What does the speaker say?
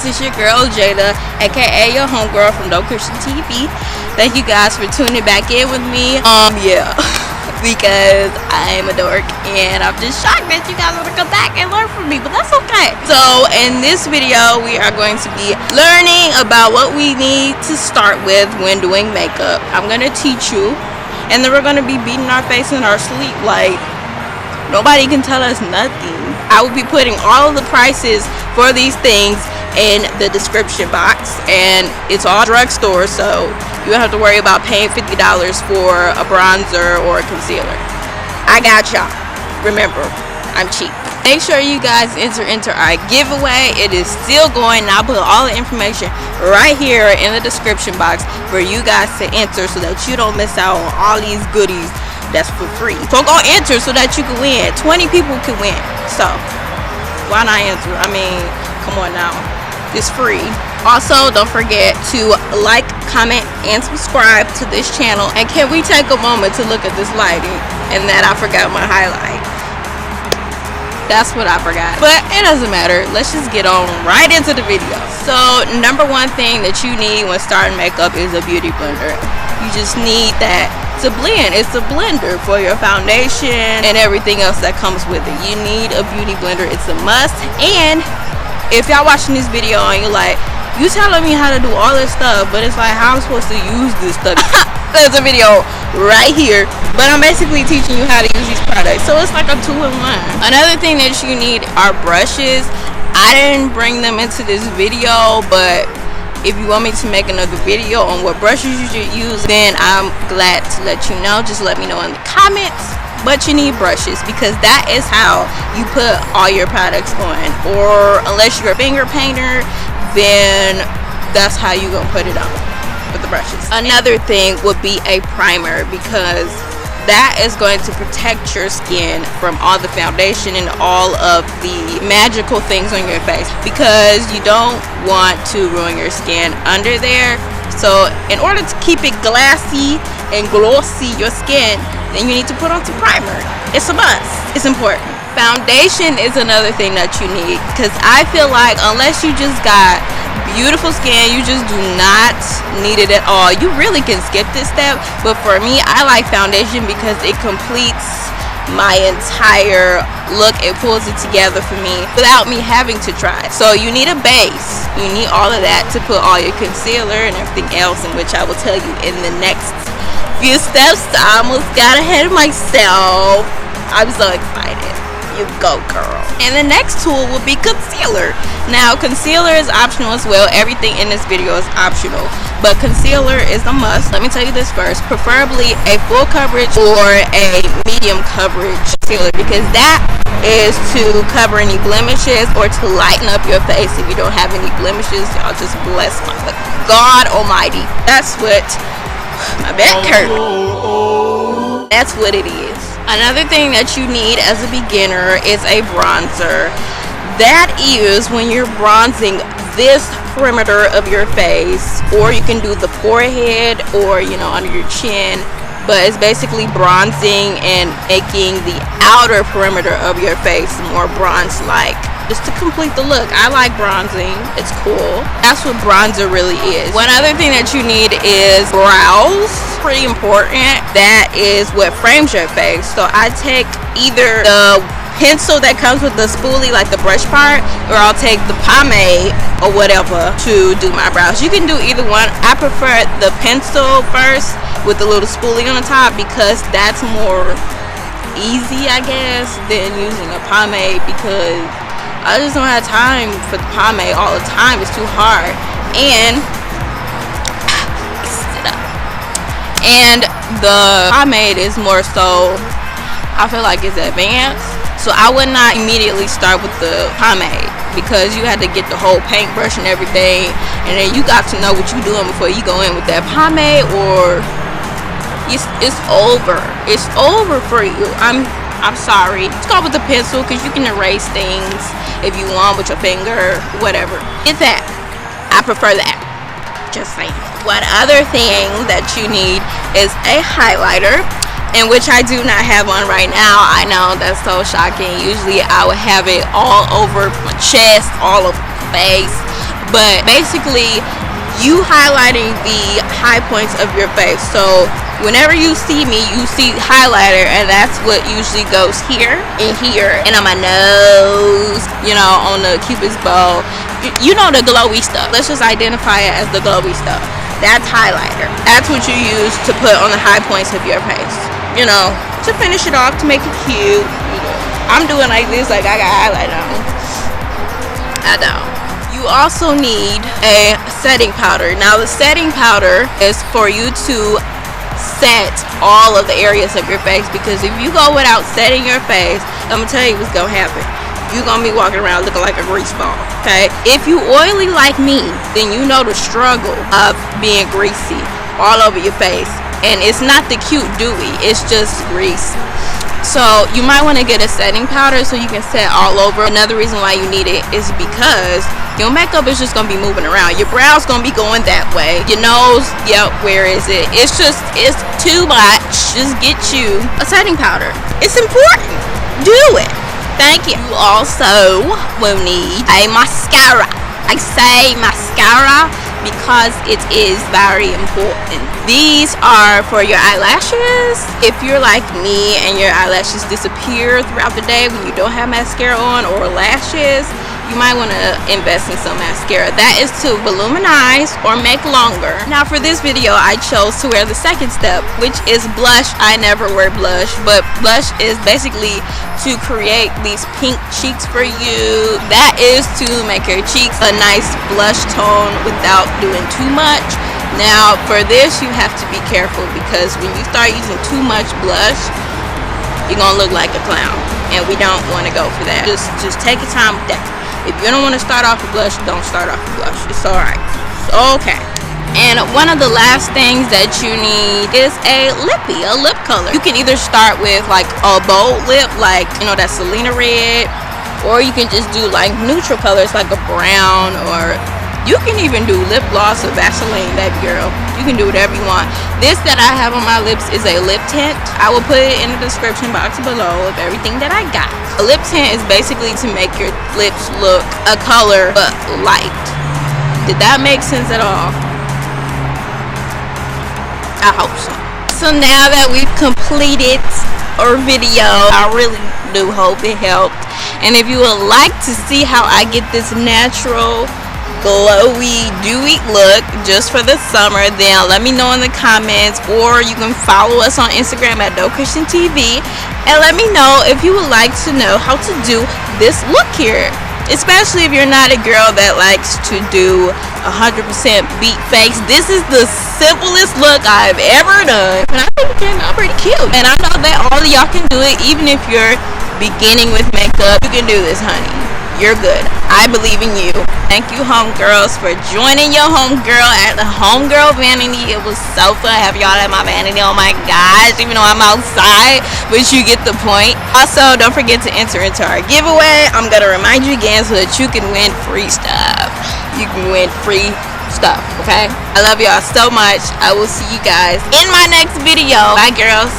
is your girl Jada, aka your homegirl from Dope Christian TV. Thank you guys for tuning back in with me. Yeah, because I'm a dork and I'm just shocked that you guys want to come back and learn from me, but that's okay. So in this video, we are going to be learning about what we need to start with when doing makeup. I'm gonna teach you, and then we're gonna be beating our face in our sleep like nobody can tell us nothing. I will be putting all of the prices for these things in the description box, and it's all drugstore, so you don't have to worry about paying $50 for a bronzer or a concealer. I got y'all. Remember, I'm cheap. Make sure you guys enter our giveaway. It is still going. I'll put all the information right here in the description box for you guys to enter so that you don't miss out on all these goodies that's for free. So go enter so that you can win. 20 people can win, so why not enter? I mean, come on now, it's free. Also, don't forget to like, comment, and subscribe to this channel. And can we take a moment to look at this lighting? And that I forgot my highlight. That's what I forgot, but it doesn't matter. Let's just get on right into the video. So number one thing that you need when starting makeup is a beauty blender. You just need that to blend. It's a blender for your foundation and everything else that comes with it. You need a beauty blender. It's a must. And if y'all watching this video and you're like, you telling me how to do all this stuff, but it's like, how I'm supposed to use this stuff? There's a video right here, but I'm basically teaching you how to use these products, so it's like a 2-in-1. Another thing that you need are brushes. I didn't bring them into this video, but if you want me to make another video on what brushes you should use, then I'm glad to let you know. Just let me know in the comments. But you need brushes, because that is how you put all your products on. Or unless you're a finger painter, then that's how you gonna put it on with the brushes. Another thing would be a primer, because that is going to protect your skin from all the foundation and all of the magical things on your face, because you don't want to ruin your skin under there. So in order to keep it glassy and glossy, your skin, then you need to put on some primer. It's a must. It's important. Foundation is another thing that you need, because I feel like unless you just got beautiful skin, you just do not need it at all. You really can skip this step, but for me, I like foundation because it completes my entire look. It pulls it together for me without me having to try. So you need a base. You need all of that to put all your concealer and everything else, in which I will tell you in the next few steps. I almost got ahead of myself. I'm so excited. You go, girl. And the next tool will be concealer. Now, concealer is optional as well. Everything in this video is optional, but concealer is a must. Let me tell you this first. Preferably a full coverage or a medium coverage concealer, because that is to cover any blemishes or to lighten up your face if you don't have any blemishes. Y'all just bless my God Almighty. That's what my back hurt. That's what it is. Another thing that you need as a beginner is a bronzer. That is when you're bronzing this perimeter of your face, or you can do the forehead or, you know, under your chin, but it's basically bronzing and making the outer perimeter of your face more bronze-like, just to complete the look. I like bronzing. It's cool. That's what bronzer really is. One other thing that you need is brows. Pretty important. That is what frames your face. So I take either the pencil that comes with the spoolie, like the brush part, or I'll take the pomade or whatever to do my brows. You can do either one. I prefer the pencil first with the little spoolie on the top, because that's more easy, I guess, than using a pomade, because I just don't have time for the pomade all the time. It's too hard. And the pomade is more so, I feel like it's advanced. So I would not immediately start with the pomade, because you had to get the whole paintbrush and everything, and then you got to know what you're doing before you go in with that pomade, or it's over. It's over for you. I'm sorry. Let's go with the pencil, because you can erase things if you want with your finger, whatever. Get that. I prefer that. Just saying. One other thing that you need is a highlighter, in which I do not have on right now. I know that's so shocking. Usually I would have it all over my chest, all over my face, but basically you highlighting the high points of your face. So whenever you see me, you see highlighter, and that's what usually goes here and here and on my nose, you know, on the cupid's bow, you know, the glowy stuff. Let's just identify it as the glowy stuff. That's highlighter. That's what you use to put on the high points of your face, you know, to finish it off, to make it cute. I'm doing like this, like I got highlighter on. I don't. You also need a setting powder. Now the setting powder is for you to set all of the areas of your face, because if you go without setting your face, I'm gonna tell you what's gonna happen. You're gonna be walking around looking like a grease ball, okay? If you oily like me, then you know the struggle of being greasy all over your face. And it's not the cute dewy, it's just grease. So you might want to get a setting powder so you can set all over. Another reason why you need it is because your makeup is just gonna be moving around. Your brows gonna be going that way. Your nose, yep, where is it? It's too much. Just get you a setting powder. It's important. Do it. Thank you. You also will need a mascara. I say mascara because it is very important. These are for your eyelashes. If you're like me and your eyelashes disappear throughout the day when you don't have mascara on, or lashes, you might want to invest in some mascara. That is to voluminize or make longer. Now for this video, I chose to wear the second step, which is blush. I never wear blush, but blush is basically to create these pink cheeks for you. That is to make your cheeks a nice blush tone without doing too much. Now for this, you have to be careful, because when you start using too much blush, you're gonna look like a clown, and we don't want to go for that. Just take your time with that. If you don't want to start off with blush, don't start off with blush. It's alright. It's okay. And one of the last things that you need is a lip color. You can either start with like a bold lip, like, you know, that Selena red, or you can just do like neutral colors like a brown, or you can even do lip gloss or Vaseline, baby girl. You can do whatever you want. This that I have on my lips is a lip tint. I will put it in the description box below of everything that I got. A lip tint is basically to make your lips look a color but light. Did that make sense at all? I hope so. So now that we've completed our video, I really do hope it helped. And if you would like to see how I get this natural glowy dewy look just for the summer, then let me know in the comments, or you can follow us on Instagram at DopeChristianTV, and let me know if you would like to know how to do this look here, especially if you're not a girl that likes to do 100% beat face. This is the simplest look I've ever done, and I think it came out pretty cute, and I know that all of y'all can do it. Even if you're beginning with makeup, you can do this, honey. You're good. I believe in you. Thank you, homegirls, for joining your homegirl at the HomeGirl Vanity. It was so fun having y'all at my vanity. Oh my gosh, even though I'm outside, but you get the point. Also, don't forget to enter into our giveaway. I'm going to remind you again so that you can win free stuff. You can win free stuff, okay? I love y'all so much. I will see you guys in my next video. Bye, girls.